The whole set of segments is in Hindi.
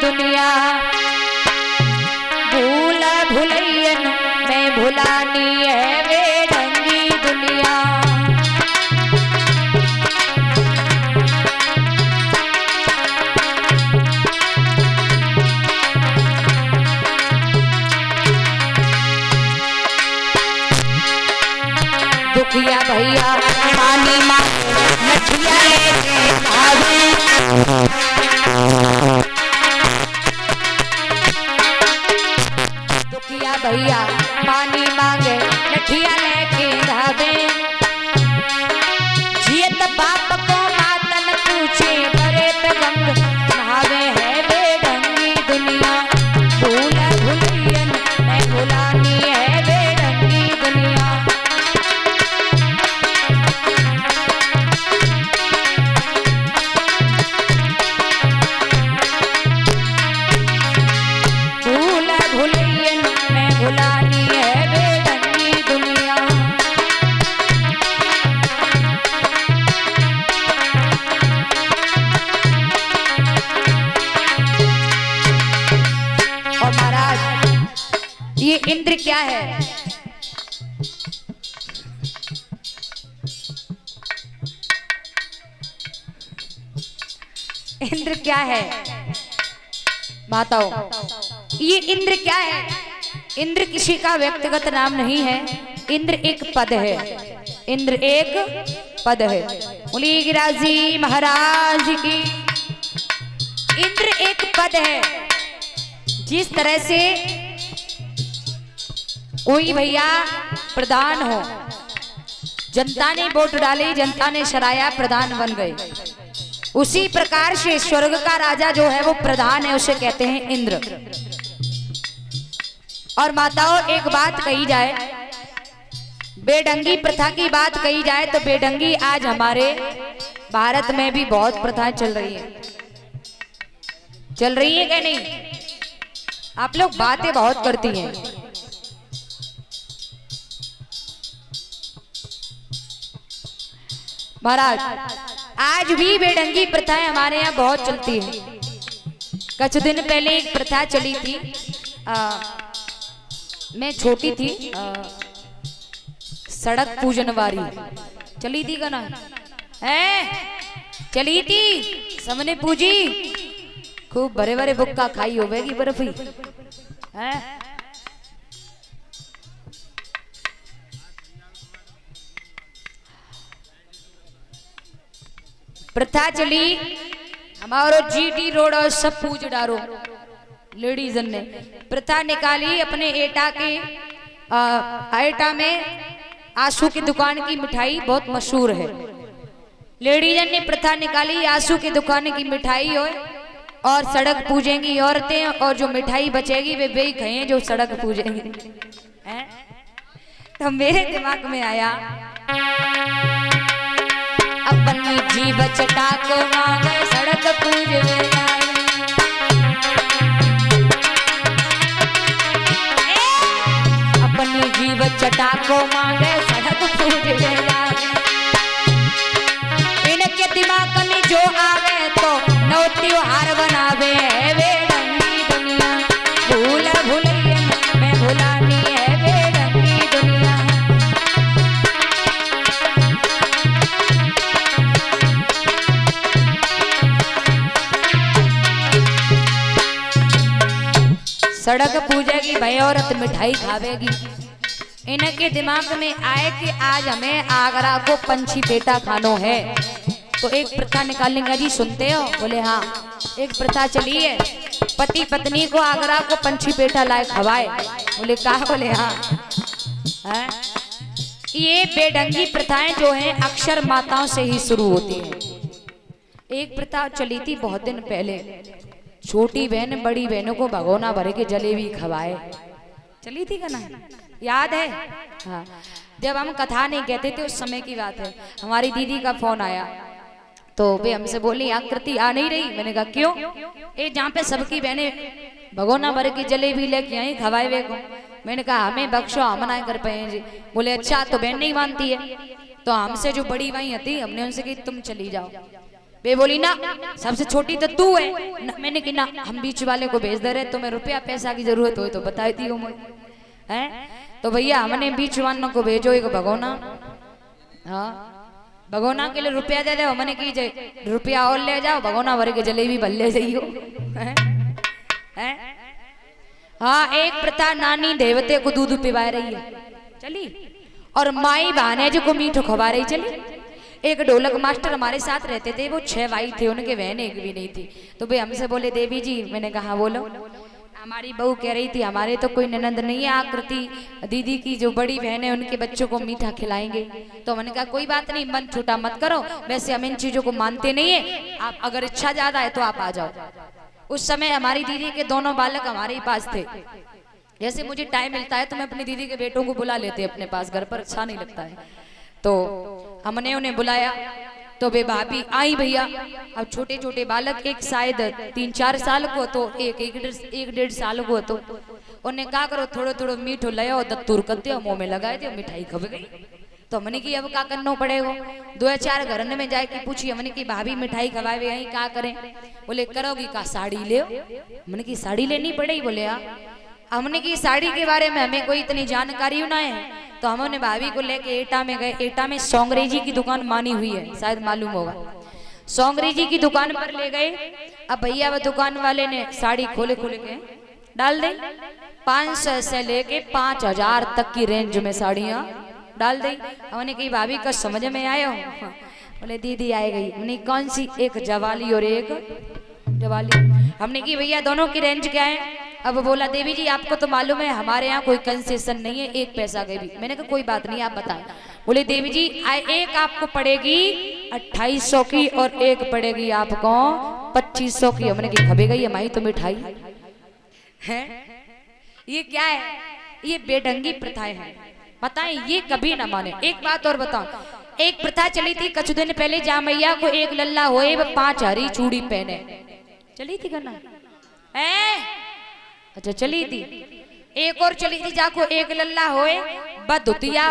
दुनिया। भूल भुलैयन में भुलानी है बेढंगी दुनिया। दुखिया भैया पानी मांगे मछिया लेके भागे। दुखिया भैया पानी मांगे लठिया लेके धावे। जियत बाप को मातन पूछे बड़े पे गंग नहावे है बेढंगी दुनिया। भूल भुलैयन में भुलानी है बेढंगी दुनिया। भुलानी है बेढंगी दुनिया। और महाराज ये इंद्र क्या है? इंद्र क्या है माताओं? ये इंद्र क्या है? इंद्र किसी का व्यक्तिगत नाम नहीं है। इंद्र एक पद है। इंद्र एक पद है। बोलिए गिरिराज महाराज की। इंद्र एक पद है। जिस तरह से कोई भैया प्रधान हो, जनता ने वोट डाली, जनता ने सराया, प्रधान बन गए, उसी प्रकार से स्वर्ग का राजा जो है वो प्रधान है, उसे कहते हैं इंद्र। और माताओं एक बात कही जाए, बेढंगी प्रथा की बात कही जाए तो बेढंगी आज हमारे भारत में भी बहुत प्रथाएं चल रही है। चल रही है क्या नहीं? आप लोग बातें बहुत करती हैं। महाराज आज भी बेढंगी प्रथाएं हमारे यहाँ बहुत चलती है। कुछ दिन पहले एक प्रथा चली थी, मैं छोटी थी, सड़क पूजन वारी चली थी का ना है, चली थी, सबने पूजी, खूब भरे भरे बुक्का खाई होगी बर्फी है। प्रथा चली हमारो जीटी रोड और सब पूज डारो। लेडीज ने प्रथा निकाली अपने एटा के एटा में आशू की दुकान की मिठाई बहुत मशहूर है। लेडीज ने प्रथा निकाली आशू की दुकान की मिठाई हो और सड़क पूजेंगी औरतें, और जो मिठाई बचेगी वे वही खाएं जो सड़क पूजेंगी। तो मेरे दिमाग में आया अपनी जीव चटाक मांगे सड़क पूजे, अपनी जीव चटाको मांगे सड़क पूजे। इनके दिमाग में जो आवे तो नौ त्योहार बनावे है बेढंगी दुनिया। भूल भुलैयन में भुलानी है बेढंगी दुनिया। सड़क पूजेगी भाई औरत मिठाई खावेगी। इनके दिमाग में आए कि आज हमें आगरा को पंछी पेटा खानो है, तो एक प्रथा निकालेंगे। जी सुनते हो? बोले हाँ। एक प्रथा चली है, पति पत्नी को आगरा को पंछी पेटा लाए खवाए। बोले कहा? बोले हाँ है? ये बेढंगी प्रथाएं जो हैं अक्सर माताओं से ही शुरू होती हैं। एक प्रथा चली थी बहुत दिन पहले, छोटी बहन बड़ी बहनों को भगोना भर के जलेबी खवाए। चली थी का ना, याद है? हाँ। जब हम कथा नहीं कहते थे उस समय की बात है, हमारी दीदी का फोन आया तो वे हमसे बोली आकृति आ नहीं रही। मैंने कहा क्यों? ये जहाँ पे सबकी बहनें भगोना भर की जलेबी लेके आई खवाए वे को। मैंने कहा हमें बख्शो, हम ना कर पाए जी। बोले अच्छा तो बहन नहीं मानती है। तो हमसे जो बड़ी भाई थी हमने उनसे कही तुम चली जाओ। वे बोली ना सबसे छोटी तो तू है ना, मैंने कि ना हम बीच वाले को भेज दे रहे, तुम्हें रुपया पैसा की जरूरत हो तो बताई दी हूँ है। तो भैया हमने बीच वालों को भेजो एक भगोना, हाँ भगोना के लिए रुपया दे दो, मैंने की रुपया और ले जाओ भगोना भर के जलेबी भल्ले जाइयो है। हाँ एक प्रथा नानी देवते को दूध पिवा रही है चली, और माई बहाने जो को मीठो खवा रही चली। एक ढोलक मास्टर हमारे साथ रहते थे, वो 6 भाई थे, उनके बहन एक भी नहीं थी। तो वे हमसे बोले देवी जी, मैंने कहा बोलो। हमारी बहू कह रही थी हमारे तो कोई ननंद नहीं है, आकृति दीदी की जो बड़ी बहन है उनके बच्चों को मीठा खिलाएंगे। तो मैंने कहा कोई बात नहीं, मन छोटा मत करो, वैसे हम इन चीजों को मानते नहीं है, आप अगर इच्छा ज्यादा है तो आप आ जाओ। उस समय हमारी दीदी के दोनों बालक हमारे ही पास थे। जैसे मुझे टाइम मिलता है तो मैं अपनी दीदी के बेटों को बुला लेते अपने पास, घर पर अच्छा नहीं लगता है। तो हमने उन्हें बुलाया तो वे भाभी आई भैया। अब छोटे छोटे बालक, एक शायद 3-4 साल को तो एक 1-1.5 साल को तो उन्हें क्या करो थोड़ो थोड़ो मीठो ले आओ, दत्तूर कर दियो, मुंह में लगाए दियो, मिठाई खब गई। तो हमने की अब क्या करना पड़ेगा, 2-4 घर में जाके पूछी, हमने की भाभी मिठाई खवाए यही क्या करें। बोले करोगी का साड़ी ले, हमने की साड़ी लेनी पड़ेगी। बोले हाँ। हमने की साड़ी के बारे में हमें कोई इतनी जानकारी ना है, तो हमने भाभी को लेके एटा में गए। एटा में सोंगरे जी की दुकान मानी हुई है, शायद मालूम होगा। सोंगरे जी की दुकान पर ले गए। अब भैया वो दुकान वाले ने साड़ी खोले खोले के डाल दी, 500 से लेके 5000 तक की रेंज में साड़ियाँ डाल दी। हमने कही भाभी का समझ में आया? बोले दीदी आए गई। हमने कौन सी? एक जवाली और एक जवाली। हमने की भैया दोनों की रेंज क्या है? अब बोला देवी जी आपको तो मालूम है हमारे यहाँ कोई कंसेशन नहीं है, 1 पैसा के भी। मैंने कहा कोई बात नहीं आप बताएं। बोले देवी जी एक आपको पड़ेगी 2800 की और एक पड़ेगी आपको 2500 की। हमने की खबे गई हमारी तो मिठाई है, ये क्या है? ये बेढंगी प्रथाएं हैं, बताएं ये कभी ना माने। एक बात और बताओ, एक प्रथा चली थी कुछ दिन पहले, जा मैया को एक लल्ला होए 5 हरी चूड़ी पहने, चली थी करना अच्छा चली थी। एक और चली थी, जाको एक लल्ला होए बदुतिया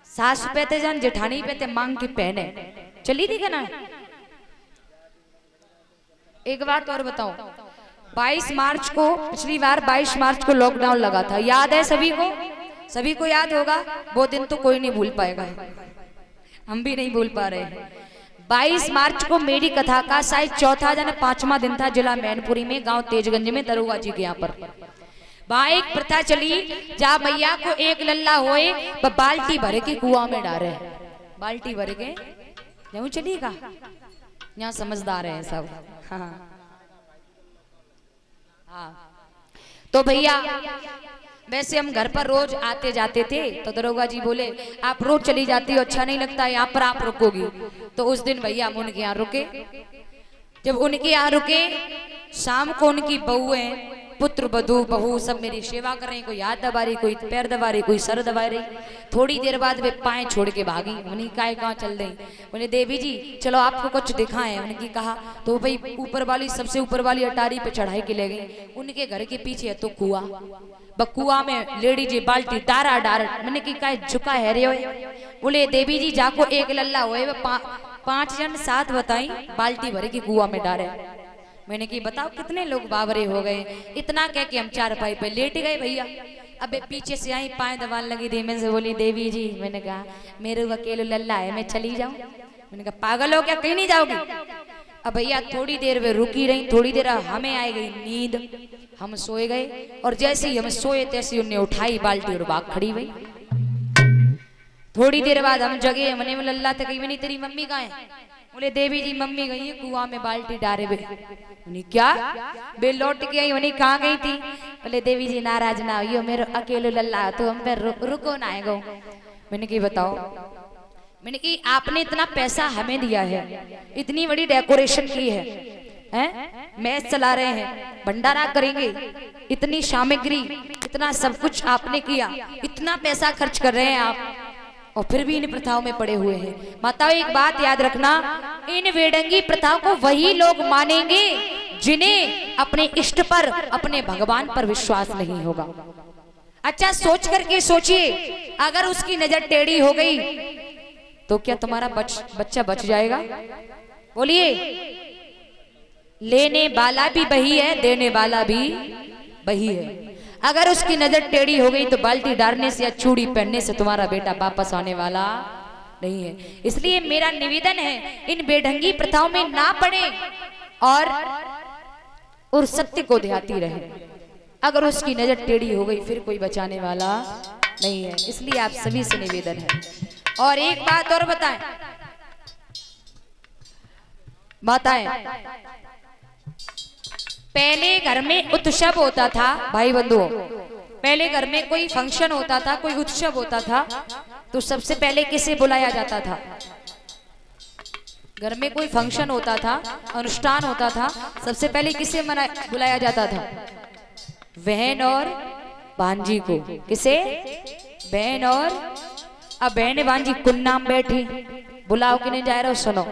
सास पहते जन जेठानी पहते मांग की पहने, चली थी करना। एक बात और बताओ, 22 मार्च को, पिछली बार 22 मार्च को लॉकडाउन लगा था, याद है सभी को? सभी को याद होगा। वो दिन तो कोई नहीं भूल पाएगा, हम भी नहीं भूल पा रहे हैं। 22 मार्च को मेरी कथा का शायद 4था या 5वां दिन था, जिला मैनपुरी में, गांव तेजगंज में, दरोगा जी के यहाँ पर। वहां एक प्रथा चली, जा मैया को एक लल्ला होए बाल्टी भर के कुआं में डाले, बाल्टी भर के यूं चलेगा। यहाँ समझदार है सब। हाँ हाँ। तो भैया वैसे हम घर पर रोज आते जाते थे, तो दरोगा जी बोले आप रोज चली जाती हो, अच्छा नहीं लगता, यहाँ पर आप रुकोगी। तो उस दिन भैया हम उनके यहाँ रुके। जब उनके यहाँ रुके, शाम को उनकी बहू है, पुत्र वधू बहू सब मेरी सेवा कर रही, कोई हाथ दबा रही, कोई पैर दबा रही, कोई सर दबा रही। थोड़ी देर बाद वे पाए छोड़ के भागी। उन्हीं काय कहाँ चल रही? बोले देवी जी चलो आपको कुछ दिखाएं। उनकी कहा तो भाई ऊपर वाली, सबसे ऊपर वाली अटारी पे चढ़ाई के ले गई। उनके घर के पीछे है तो कुआ, बकुआ में लेडी जी बाल्टी डारा डार। मैंने की काय झुका है रे? बोले देवी जी जाको एक लल्ला हुए 5 जन साथ बताई बाल्टी भरे की कुआ में डारे। मैंने की बताओ कितने लोग बावरे हो गए। इतना कह के हम 4 पाई पे लेट गए भैया। अबे पीछे से आई, पाए दबान लगी थी। मैं से बोली देवी जी, मैंने कहा मेरे अकेले लल्ला है, मैं चली जाऊं? मैंने कहा पागल हो क्या, कहीं नहीं जाओगी? अब भैया थोड़ी देर वे रुकी रही, थोड़ी देर हमें आई गई नींद, हम सोए गए। और जैसे ही हम सोए तैसे उन्हें उठाई बाल्टी और भाग खड़ी हुई। थोड़ी देर बाद हम जगे। मैंने बोला लल्ला तो कही नहीं, तेरी मम्मी कहाँ है? बोले देवी जी मम्मी गई है कुआं में बाल्टी डारे बे। उन्हें क्या बे लौट के आई? उन्हें कहाँ गई थी? बोले देवी जी नाराज ना हो, मेरे अकेले लल्ला तो हम पे रुको ना आएगा। मैंने की बताओ, मैंने की आपने इतना पैसा हमें दिया है, इतनी बड़ी डेकोरेशन की है, हैं? मैच चला रहे हैं, भंडारा करेंगे, इतनी सामग्री, इतना सब कुछ आपने किया, इतना पैसा खर्च कर रहे हैं आप, और फिर भी इन प्रथाओं में पड़े हुए हैं। माताओं एक बात याद रखना, इन वेडंगी प्रथाओं को वही लोग मानेंगे जिन्हें अपने इष्ट पर, अपने भगवान पर विश्वास नहीं होगा। अच्छा सोच करके सोचिए, अगर उसकी नजर टेढ़ी हो गई तो क्या तुम्हारा बच्चा बच जाएगा? बोलिए। लेने वाला भी वही है, देने वाला भी वही है। अगर उसकी नजर टेढ़ी हो गई तो बाल्टी डालने से या चूड़ी पहनने से तुम्हारा बेटा वापस आने वाला नहीं है। इसलिए मेरा निवेदन है, इन बेढंगी प्रथाओं में ना पड़े और सत्य को ध्याती रहे। अगर उसकी नजर टेढ़ी हो गई फिर कोई बचाने वाला नहीं है। इसलिए आप सभी से निवेदन है। और एक बात और बताएं, पहले घर में उत्सव होता था भाई बंधुओं, पहले घर में कोई फंक्शन होता था, कोई उत्सव होता था, तो सबसे पहले किसे बुलाया जाता था? घर में कोई फंक्शन होता था, अनुष्ठान होता था, सबसे पहले किसे बुलाया जाता था? बहन और भांजी को। किसे? बहन और, अब बहन भांजी कुन नाम बैठी, बुलाओ कि नहीं जा रहे हो? सुनो।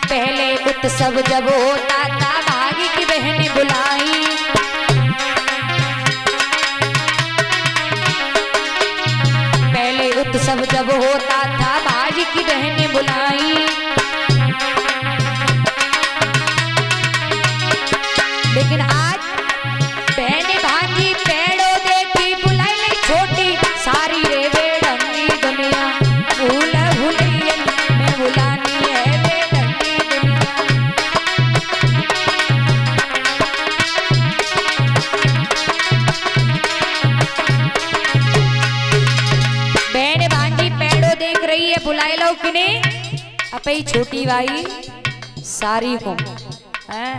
पहले उत्सव जब होता था भागी की बहन बुलाई, पहले उत्सव जब होता था भागी की बहन बुलाई, लेकिन आज बहन भांजी पेड़ों देखी बुलाई ले छोटी सारी रे बेढंगी दुनिया, भूल भुलैयन में बुलानी है बेढंगी दुनिया। बहन भांजी पेड़ों देख रही है, बुलाई लो कि नहीं? अपई छोटी भाई सारी को है,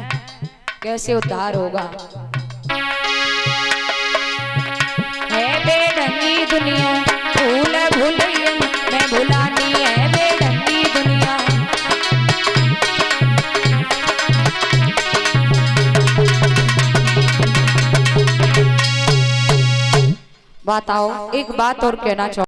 कैसे उद्धार होगा? है बेढंगी दुनिया, भूल भुलैयन में भुलानी है बेढंगी दुनिया। बताओ, एक बात और कहना चाहूं।